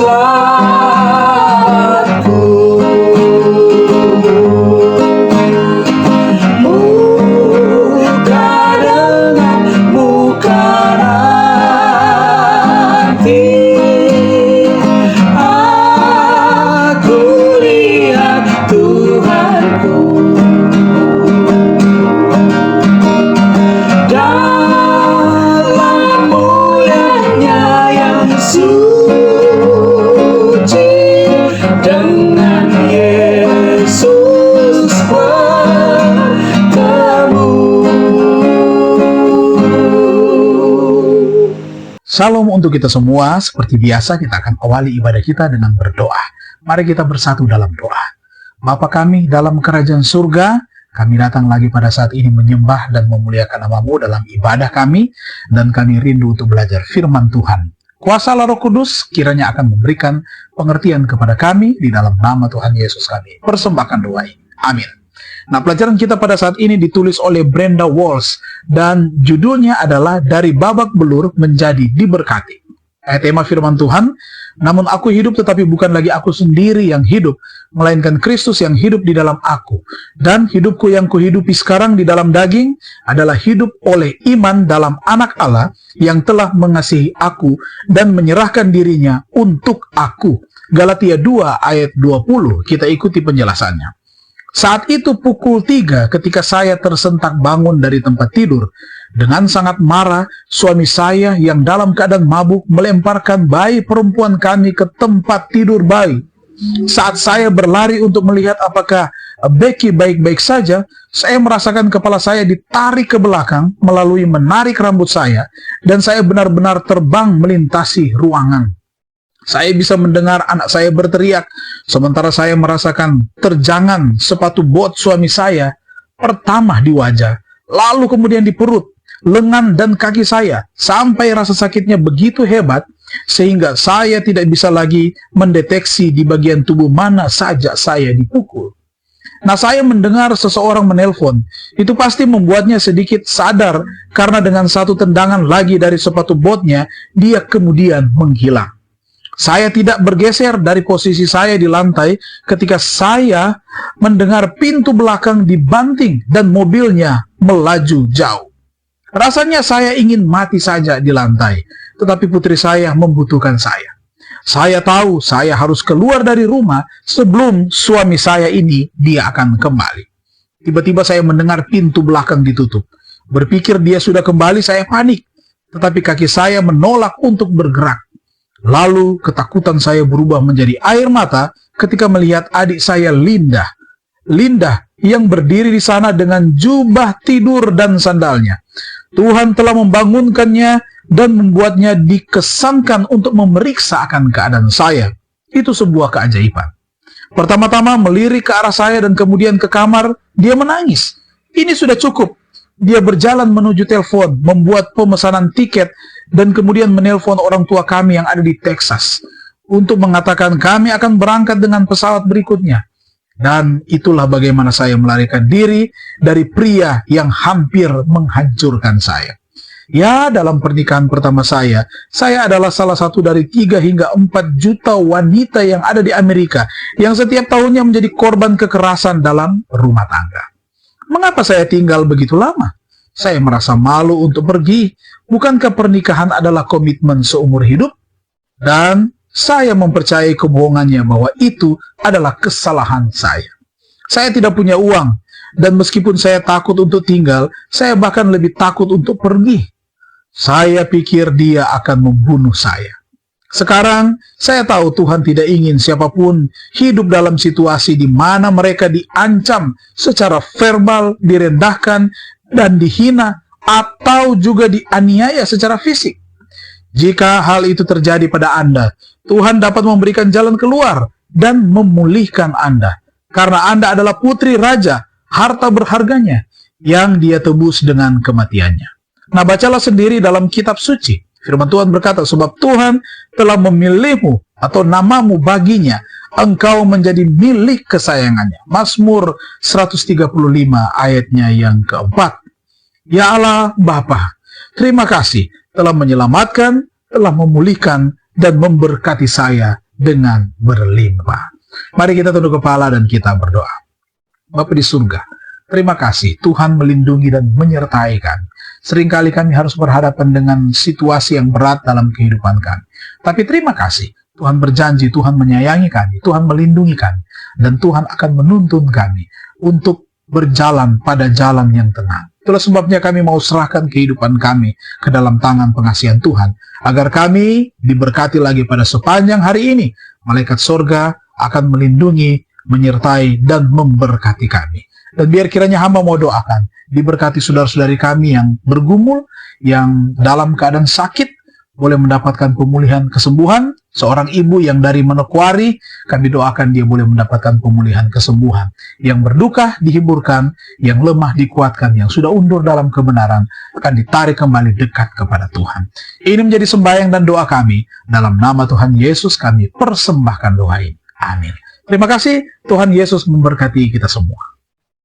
selamatku. Muka dengan muka nanti aku lihat Tuhanku. Dalam mulianya yang suci, dengan Yesus bertemu. Salam untuk kita semua. Seperti biasa kita akan awali ibadah kita dengan berdoa. Mari kita bersatu dalam doa. Bapa kami dalam kerajaan surga, kami datang lagi pada saat ini menyembah dan memuliakan nama-Mu dalam ibadah kami, dan kami rindu untuk belajar firman Tuhan. Kuasa Roh Kudus kiranya akan memberikan pengertian kepada kami di dalam nama Tuhan Yesus kami. Persembahkan doa ini. Amin. Nah, pelajaran kita pada saat ini ditulis oleh Brenda Walsh dan judulnya adalah Dari Babak Belur Menjadi Diberkati. Tema firman Tuhan, namun aku hidup tetapi bukan lagi aku sendiri yang hidup, melainkan Kristus yang hidup di dalam aku. Dan hidupku yang kuhidupi sekarang di dalam daging adalah hidup oleh iman dalam Anak Allah yang telah mengasihi aku dan menyerahkan dirinya untuk aku. Galatia 2 ayat 20, kita ikuti penjelasannya. Saat itu pukul 3 ketika saya tersentak bangun dari tempat tidur. Dengan sangat marah, suami saya yang dalam keadaan mabuk melemparkan bayi perempuan kami ke tempat tidur bayi. Saat saya berlari untuk melihat apakah Becky baik-baik saja, saya merasakan kepala saya ditarik ke belakang melalui menarik rambut saya, dan saya benar-benar terbang melintasi ruangan. Saya bisa mendengar anak saya berteriak, sementara saya merasakan terjangan sepatu bot suami saya, pertama di wajah, lalu kemudian di perut, lengan dan kaki saya, sampai rasa sakitnya begitu hebat, sehingga saya tidak bisa lagi mendeteksi di bagian tubuh mana saja saya dipukul. Nah, saya mendengar seseorang menelpon. Itu pasti membuatnya sedikit sadar, karena dengan satu tendangan lagi dari sepatu botnya, dia kemudian menghilang. Saya tidak bergeser dari posisi saya di lantai ketika saya mendengar pintu belakang dibanting dan mobilnya melaju jauh. Rasanya saya ingin mati saja di lantai, tetapi putri saya membutuhkan saya. Saya tahu saya harus keluar dari rumah sebelum suami saya ini dia akan kembali. Tiba-tiba saya mendengar pintu belakang ditutup. Berpikir dia sudah kembali, saya panik. Tetapi kaki saya menolak untuk bergerak. Lalu ketakutan saya berubah menjadi air mata ketika melihat adik saya Linda. Linda yang berdiri di sana dengan jubah tidur dan sandalnya. Tuhan telah membangunkannya dan membuatnya dikesankan untuk memeriksa akan keadaan saya. Itu sebuah keajaiban. Pertama-tama melirik ke arah saya dan kemudian ke kamar, dia menangis. Ini sudah cukup. Dia berjalan menuju telepon, membuat pemesanan tiket, dan kemudian menelpon orang tua kami yang ada di Texas untuk mengatakan kami akan berangkat dengan pesawat berikutnya. Dan itulah bagaimana saya melarikan diri dari pria yang hampir menghancurkan saya. Ya, dalam pernikahan pertama saya adalah salah satu dari 3 hingga 4 juta wanita yang ada di Amerika yang setiap tahunnya menjadi korban kekerasan dalam rumah tangga. Mengapa saya tinggal begitu lama? Saya merasa malu untuk pergi. Bukankah pernikahan adalah komitmen seumur hidup? Dan saya mempercayai kebohongannya bahwa itu adalah kesalahan saya. Saya tidak punya uang, dan meskipun saya takut untuk tinggal, saya bahkan lebih takut untuk pergi. Saya pikir dia akan membunuh saya. Sekarang, saya tahu Tuhan tidak ingin siapapun hidup dalam situasi di mana mereka diancam secara verbal, direndahkan, dan dihina, atau juga dianiaya secara fisik. Jika hal itu terjadi pada Anda, Tuhan dapat memberikan jalan keluar dan memulihkan Anda. Karena Anda adalah putri raja, harta berharganya, yang dia tebus dengan kematiannya. Nah, bacalah sendiri dalam kitab suci. Firman Tuhan berkata, sebab Tuhan telah memilihmu atau namamu baginya, engkau menjadi milik kesayangannya. Mazmur 135 ayatnya yang keempat. Ya Allah Bapa, terima kasih telah menyelamatkan, telah memulihkan, dan memberkati saya dengan berlimpah. Mari kita tunduk kepala dan kita berdoa. Bapa di surga, terima kasih Tuhan melindungi dan menyertai kami. Seringkali kami harus berhadapan dengan situasi yang berat dalam kehidupan kami. Tapi terima kasih, Tuhan berjanji, Tuhan menyayangi kami, Tuhan melindungi kami, dan Tuhan akan menuntun kami untuk berjalan pada jalan yang tenang. Itulah sebabnya kami mau serahkan kehidupan kami ke dalam tangan pengasihan Tuhan, agar kami diberkati lagi pada sepanjang hari ini. Malaikat surga akan melindungi, menyertai, dan memberkati kami. Dan biar kiranya hamba mau doakan, diberkati saudara-saudari kami yang bergumul, yang dalam keadaan sakit, boleh mendapatkan pemulihan kesembuhan. Seorang ibu yang dari Manokwari, kami doakan dia boleh mendapatkan pemulihan kesembuhan. Yang berduka dihiburkan, yang lemah dikuatkan, yang sudah undur dalam kebenaran akan ditarik kembali dekat kepada Tuhan. Ini menjadi sembahyang dan doa kami. Dalam nama Tuhan Yesus kami persembahkan doa ini. Amin. Terima kasih, Tuhan Yesus memberkati kita semua.